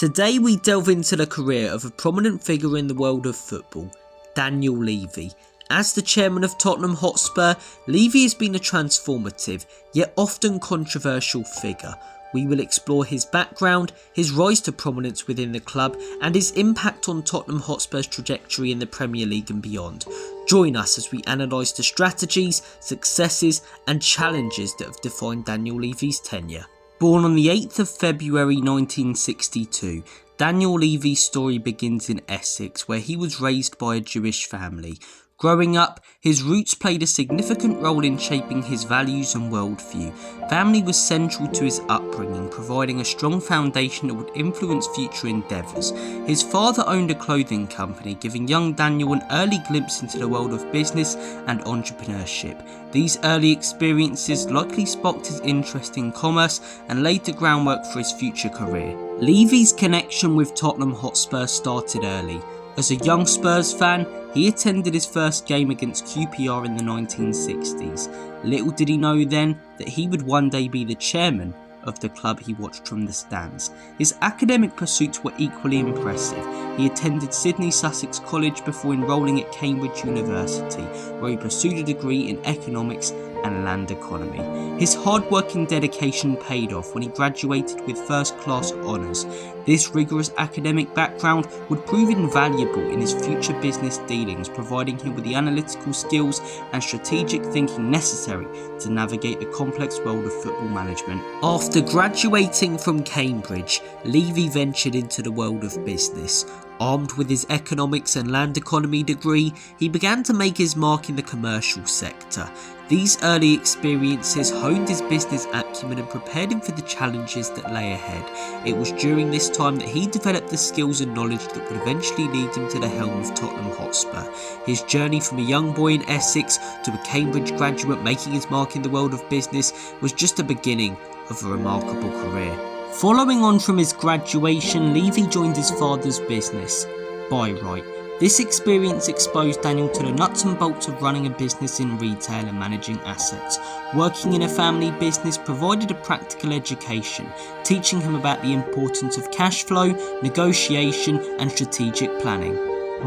Today we delve into the career of a prominent figure in the world of football, Daniel Levy. As the chairman of Tottenham Hotspur, Levy has been a transformative, yet often controversial figure. We will explore his background, his rise to prominence within the club, and his impact on Tottenham Hotspur's trajectory in the Premier League and beyond. Join us as we analyse the strategies, successes, and challenges that have defined Daniel Levy's tenure. Born on the 8th of February 1962, Daniel Levy's story begins in Essex, where he was raised by a Jewish family. Growing up, his roots played a significant role in shaping his values and worldview. Family was central to his upbringing, providing a strong foundation that would influence future endeavours. His father owned a clothing company, giving young Daniel an early glimpse into the world of business and entrepreneurship. These early experiences likely sparked his interest in commerce and laid the groundwork for his future career. Levy's connection with Tottenham Hotspur started early. As a young Spurs fan, he attended his first game against QPR in the 1960s. Little did he know then that he would one day be the chairman of the club he watched from the stands. His academic pursuits were equally impressive. He attended Sydney Sussex College before enrolling at Cambridge University, where he pursued a degree in economics and land economy. His hard work and dedication paid off when he graduated with first-class honours. This rigorous academic background would prove invaluable in his future business dealings, providing him with the analytical skills and strategic thinking necessary to navigate the complex world of football management. After graduating from Cambridge, Levy ventured into the world of business. Armed with his economics and land economy degree, he began to make his mark in the commercial sector. These early experiences honed his business acumen and prepared him for the challenges that lay ahead. It was during this time that he developed the skills and knowledge that would eventually lead him to the helm of Tottenham Hotspur. His journey from a young boy in Essex to a Cambridge graduate making his mark in the world of business was just the beginning of a remarkable career. Following on from his graduation, Levy joined his father's business, Buy-Right. This experience exposed Daniel to the nuts and bolts of running a business in retail and managing assets. Working in a family business provided a practical education, teaching him about the importance of cash flow, negotiation, and strategic planning.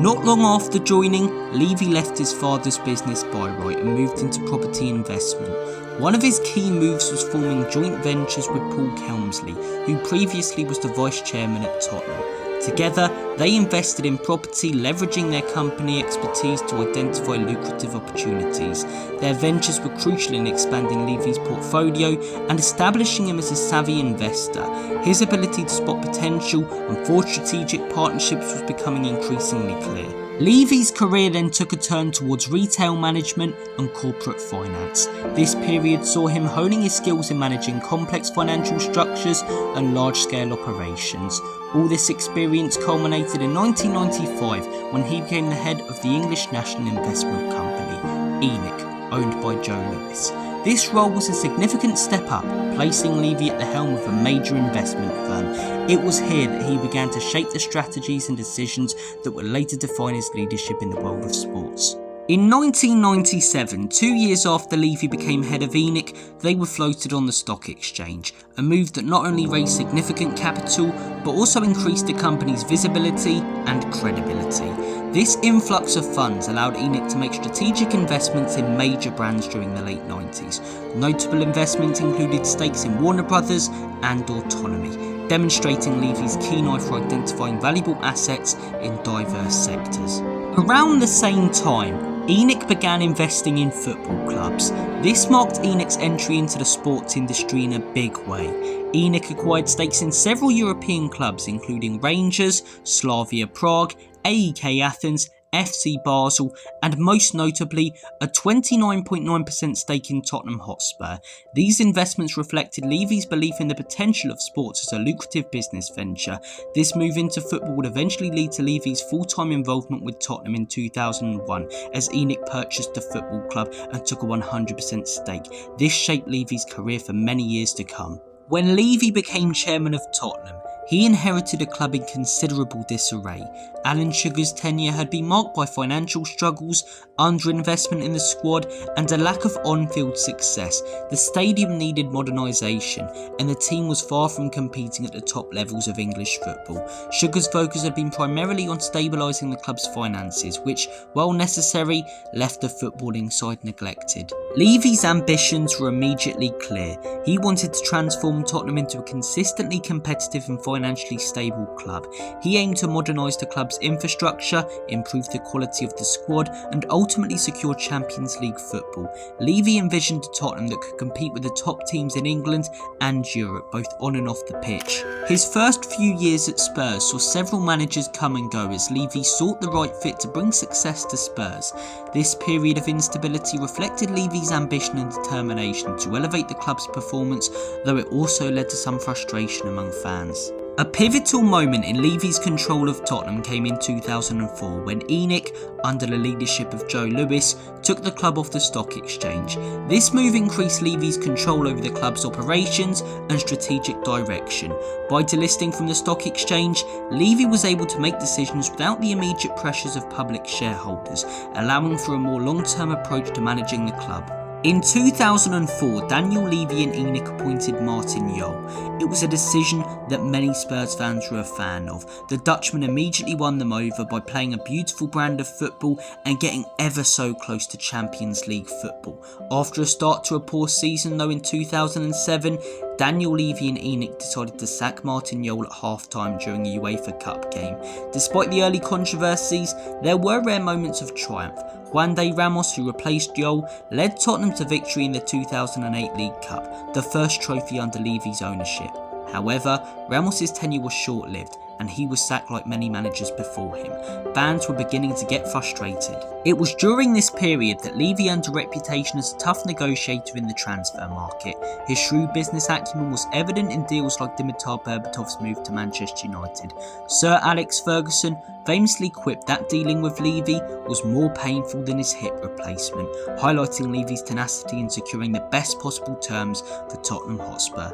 Not long after joining, Levy left his father's business Buy-Right and moved into property investment. One of his key moves was forming joint ventures with Paul Kelmsley, who previously was the vice chairman at Tottenham. Together, they invested in property, leveraging their company expertise to identify lucrative opportunities. Their ventures were crucial in expanding Levy's portfolio and establishing him as a savvy investor. His ability to spot potential and forge strategic partnerships was becoming increasingly clear. Levy's career then took a turn towards retail management and corporate finance. This period saw him honing his skills in managing complex financial structures and large-scale operations. All this experience culminated in 1995 when he became the head of the English national investment company, Enic, owned by Joe Lewis. This role was a significant step up, placing Levy at the helm of a major investment firm. It was here that he began to shape the strategies and decisions that would later define his leadership in the world of sports. In 1997, 2 years after Levy became head of Enic, they were floated on the stock exchange, a move that not only raised significant capital, but also increased the company's visibility and credibility. This influx of funds allowed Enic to make strategic investments in major brands during the late 90s. Notable investments included stakes in Warner Brothers and Autonomy, demonstrating Levy's keen eye for identifying valuable assets in diverse sectors. Around the same time, Enic began investing in football clubs. This marked Enic's entry into the sports industry in a big way. Enic acquired stakes in several European clubs including Rangers, Slavia Prague, AEK Athens, FC Basel, and most notably, a 29.9% stake in Tottenham Hotspur. These investments reflected Levy's belief in the potential of sports as a lucrative business venture. This move into football would eventually lead to Levy's full-time involvement with Tottenham in 2001, as Enic purchased the football club and took a 100% stake. This shaped Levy's career for many years to come. When Levy became chairman of Tottenham, He inherited a club in considerable disarray. Alan Sugar's tenure had been marked by financial struggles, underinvestment in the squad, and a lack of on-field success. The stadium needed modernisation, and the team was far from competing at the top levels of English football. Sugar's focus had been primarily on stabilising the club's finances, which, while necessary, left the footballing side neglected. Levy's ambitions were immediately clear. He wanted to transform Tottenham into a consistently competitive and financially stable club. He aimed to modernise the club's infrastructure, improve the quality of the squad, and ultimately secure Champions League football. Levy envisioned a Tottenham that could compete with the top teams in England and Europe, both on and off the pitch. His first few years at Spurs saw several managers come and go as Levy sought the right fit to bring success to Spurs. This period of instability reflected Levy's ambition and determination to elevate the club's performance, though it also led to some frustration among fans. A pivotal moment in Levy's control of Tottenham came in 2004 when Enic, under the leadership of Joe Lewis, took the club off the stock exchange. This move increased Levy's control over the club's operations and strategic direction. By delisting from the stock exchange, Levy was able to make decisions without the immediate pressures of public shareholders, allowing for a more long-term approach to managing the club. In 2004, Daniel Levy and Enic appointed Martin Jol. It was a decision that many Spurs fans were a fan of. The Dutchman immediately won them over by playing a beautiful brand of football and getting ever so close to Champions League football. After a start to a poor season though in 2007, Daniel Levy and Enic decided to sack Martin Jol at half-time during a UEFA Cup game. Despite the early controversies, there were rare moments of triumph. Juan de Ramos, who replaced Jol, led Tottenham to victory in the 2008 League Cup, the first trophy under Levy's ownership. However, Ramos' tenure was short-lived, and he was sacked like many managers before him. Fans were beginning to get frustrated. It was during this period that Levy earned a reputation as a tough negotiator in the transfer market. His shrewd business acumen was evident in deals like Dimitar Berbatov's move to Manchester United. Sir Alex Ferguson famously quipped that dealing with Levy was more painful than his hip replacement, highlighting Levy's tenacity in securing the best possible terms for Tottenham Hotspur.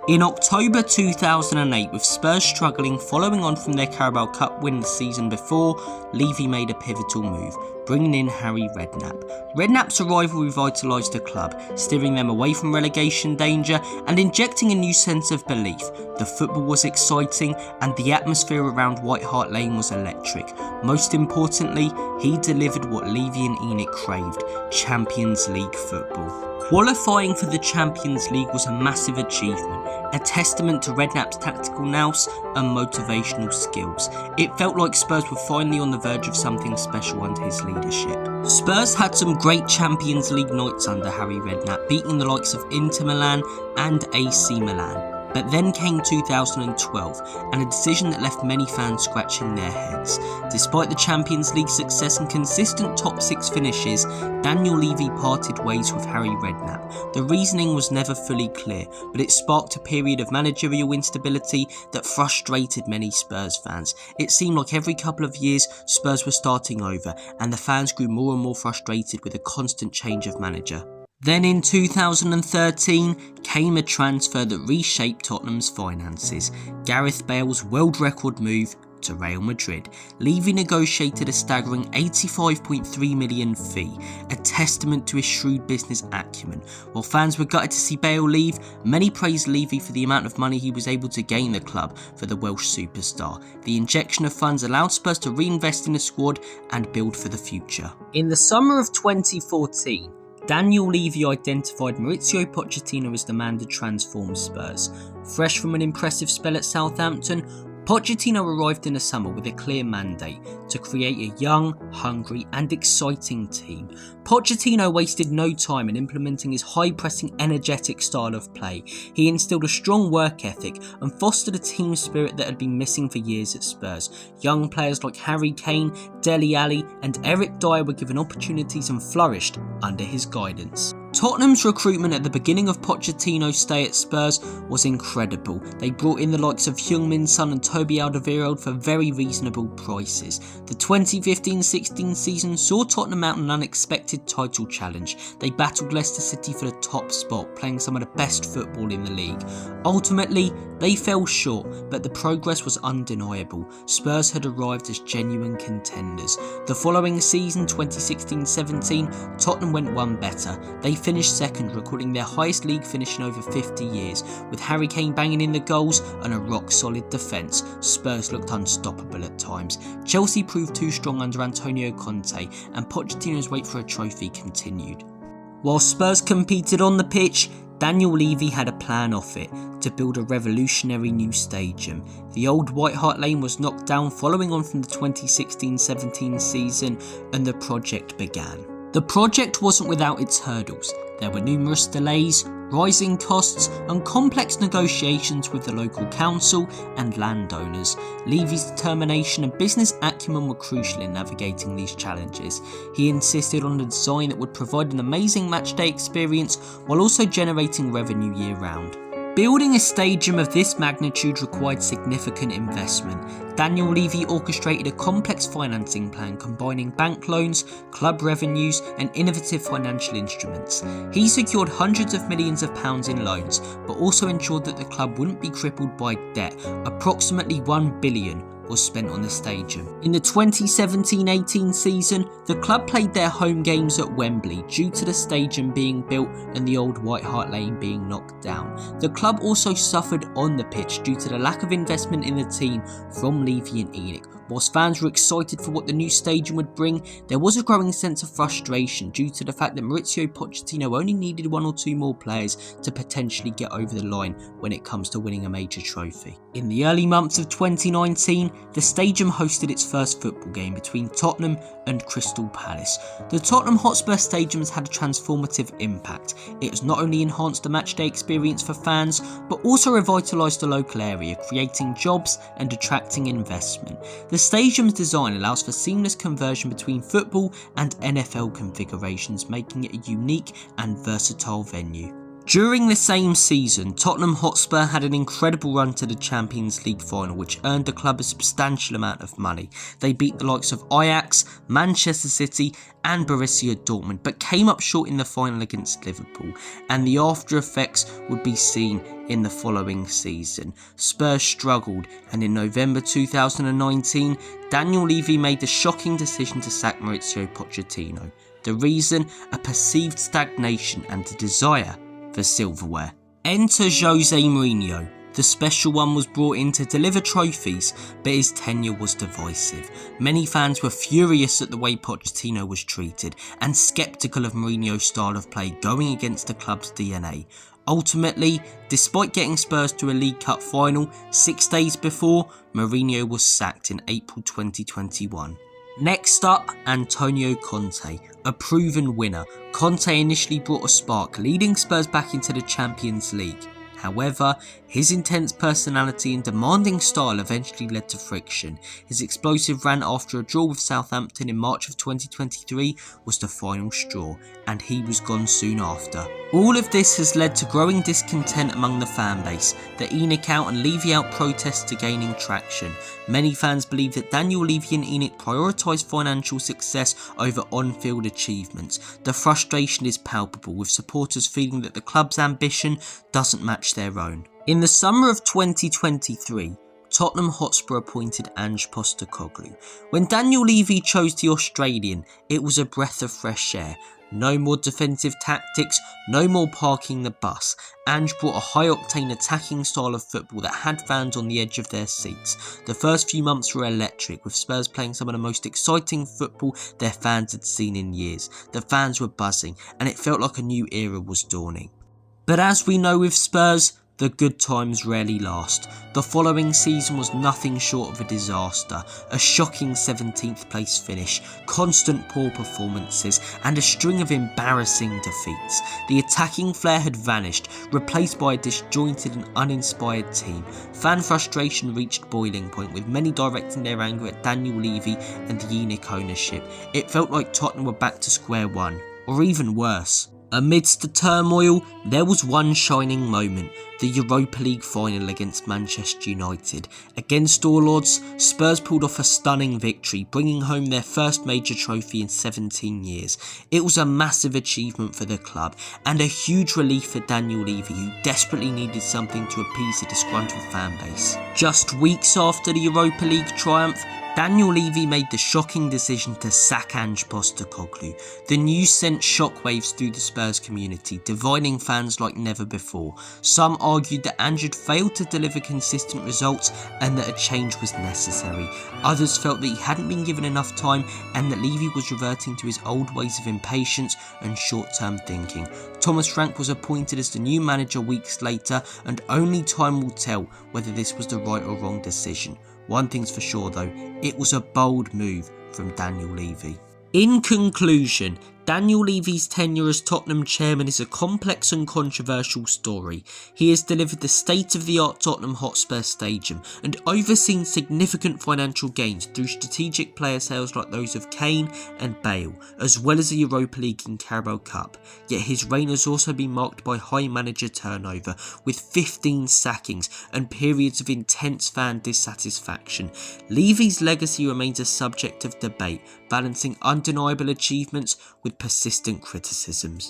In October 2008, with Spurs struggling following on from their Carabao Cup win the season before, Levy made a pivotal move, bringing in Harry Redknapp. Redknapp's arrival revitalised the club, steering them away from relegation danger and injecting a new sense of belief. The football was exciting and the atmosphere around White Hart Lane was electric. Most importantly, he delivered what Levy and Enic craved: Champions League football. Qualifying for the Champions League was a massive achievement, a testament to Redknapp's tactical nous and motivational skills. It felt like Spurs were finally on the verge of something special under his leadership. Spurs had some great Champions League nights under Harry Redknapp, beating the likes of Inter Milan and AC Milan. But then came 2012, and a decision that left many fans scratching their heads. Despite the Champions League success and consistent top 6 finishes, Daniel Levy parted ways with Harry Redknapp. The reasoning was never fully clear, but it sparked a period of managerial instability that frustrated many Spurs fans. It seemed like every couple of years Spurs were starting over, and the fans grew more and more frustrated with a constant change of manager. Then in 2013 came a transfer that reshaped Tottenham's finances: Gareth Bale's world record move to Real Madrid. Levy negotiated a staggering £85.3 million fee, a testament to his shrewd business acumen. While fans were gutted to see Bale leave, many praised Levy for the amount of money he was able to gain the club for the Welsh superstar. The injection of funds allowed Spurs to reinvest in the squad and build for the future. In the summer of 2014, Daniel Levy identified Mauricio Pochettino as the man to transform Spurs. Fresh from an impressive spell at Southampton, Pochettino arrived in the summer with a clear mandate: to create a young, hungry and exciting team. Pochettino wasted no time in implementing his high-pressing, energetic style of play. He instilled a strong work ethic and fostered a team spirit that had been missing for years at Spurs. Young players like Harry Kane, Dele Alli and Eric Dyer were given opportunities and flourished under his guidance. Tottenham's recruitment at the beginning of Pochettino's stay at Spurs was incredible. They brought in the likes of Heung-min Son and Toby Alderweireld for very reasonable prices. The 2015-16 season saw Tottenham mount an unexpected title challenge. They battled Leicester City for the top spot, playing some of the best football in the league. Ultimately, they fell short, but the progress was undeniable. Spurs had arrived as genuine contenders. The following season, 2016-17, Tottenham went one better. They finished second, recording their highest league finish in over 50 years. With Harry Kane banging in the goals and a rock-solid defence, Spurs looked unstoppable at times. Chelsea proved too strong under Antonio Conte, and Pochettino's wait for a trophy continued. While Spurs competed on the pitch, Daniel Levy had a plan off it, to build a revolutionary new stadium. The old White Hart Lane was knocked down following on from the 2016-17 season, and the project began. The project wasn't without its hurdles. There were numerous delays, rising costs, and complex negotiations with the local council and landowners. Levy's determination and business acumen were crucial in navigating these challenges. He insisted on a design that would provide an amazing matchday experience while also generating revenue year-round. Building a stadium of this magnitude required significant investment. Daniel Levy orchestrated a complex financing plan combining bank loans, club revenues, and innovative financial instruments. He secured hundreds of millions of pounds in loans, but also ensured that the club wouldn't be crippled by debt. Approximately £1 billion was spent on the stadium. In the 2017-18 season, the club played their home games at Wembley due to the stadium being built and the old White Hart Lane being knocked down. The club also suffered on the pitch due to the lack of investment in the team from Levy and Enic. Whilst fans were excited for what the new stadium would bring, there was a growing sense of frustration due to the fact that Mauricio Pochettino only needed one or two more players to potentially get over the line when it comes to winning a major trophy. In the early months of 2019, the stadium hosted its first football game between Tottenham and Crystal Palace. The Tottenham Hotspur Stadium has had a transformative impact. It has not only enhanced the matchday experience for fans, but also revitalised the local area, creating jobs and attracting investment. The stadium's design allows for seamless conversion between football and NFL configurations, making it a unique and versatile venue. During the same season, Tottenham Hotspur had an incredible run to the Champions League final, which earned the club a substantial amount of money. They beat the likes of Ajax, Manchester City and Borussia Dortmund, but came up short in the final against Liverpool, and the after effects would be seen in the following season. Spurs struggled, and in November 2019, Daniel Levy made the shocking decision to sack Mauricio Pochettino. The reason? A perceived stagnation and a desire for silverware. Enter Jose Mourinho. The special one was brought in to deliver trophies, but his tenure was divisive. Many fans were furious at the way Pochettino was treated and sceptical of Mourinho's style of play, going against the club's DNA. Ultimately, despite getting Spurs to a League Cup final 6 days before, Mourinho was sacked in April 2021. Next up, Antonio Conte, a proven winner. Conte initially brought a spark, leading Spurs back into the Champions League. However, his intense personality and demanding style eventually led to friction. His explosive rant after a draw with Southampton in March of 2023 was the final straw, and he was gone soon after. All of this has led to growing discontent among the fan base, the Enic out and Levy out protests are gaining traction. Many fans believe that Daniel Levy and Enic prioritise financial success over on-field achievements. The frustration is palpable, with supporters feeling that the club's ambition doesn't match their own. In the summer of 2023, Tottenham Hotspur appointed Ange Postecoglou. When Daniel Levy chose the Australian, it was a breath of fresh air. No more defensive tactics, no more parking the bus. Ange brought a high-octane attacking style of football that had fans on the edge of their seats. The first few months were electric, with Spurs playing some of the most exciting football their fans had seen in years. The fans were buzzing, and it felt like a new era was dawning. But as we know with Spurs, the good times rarely last. The following season was nothing short of a disaster. A shocking 17th place finish, constant poor performances, and a string of embarrassing defeats. The attacking flair had vanished, replaced by a disjointed and uninspired team. Fan frustration reached boiling point, with many directing their anger at Daniel Levy and the Enic ownership. It felt like Tottenham were back to square one, or even worse. Amidst the turmoil, there was one shining moment, the Europa League final against Manchester United. Against all odds, Spurs pulled off a stunning victory, bringing home their first major trophy in 17 years. It was a massive achievement for the club, and a huge relief for Daniel Levy, who desperately needed something to appease the disgruntled fan base. Just weeks after the Europa League triumph, Daniel Levy made the shocking decision to sack Ange Postecoglou. The news sent shockwaves through the Spurs community, dividing fans like never before. Some argued that Ange had failed to deliver consistent results and that a change was necessary. Others felt that he hadn't been given enough time and that Levy was reverting to his old ways of impatience and short-term thinking. Thomas Frank was appointed as the new manager weeks later, and only time will tell whether this was the right or wrong decision. One thing's for sure though, it was a bold move from Daniel Levy. In conclusion, Daniel Levy's tenure as Tottenham chairman is a complex and controversial story. He has delivered the state-of-the-art Tottenham Hotspur stadium and overseen significant financial gains through strategic player sales like those of Kane and Bale, as well as the Europa League and Carabao Cup. Yet his reign has also been marked by high manager turnover, with 15 sackings and periods of intense fan dissatisfaction. Levy's legacy remains a subject of debate, balancing undeniable achievements with persistent criticisms.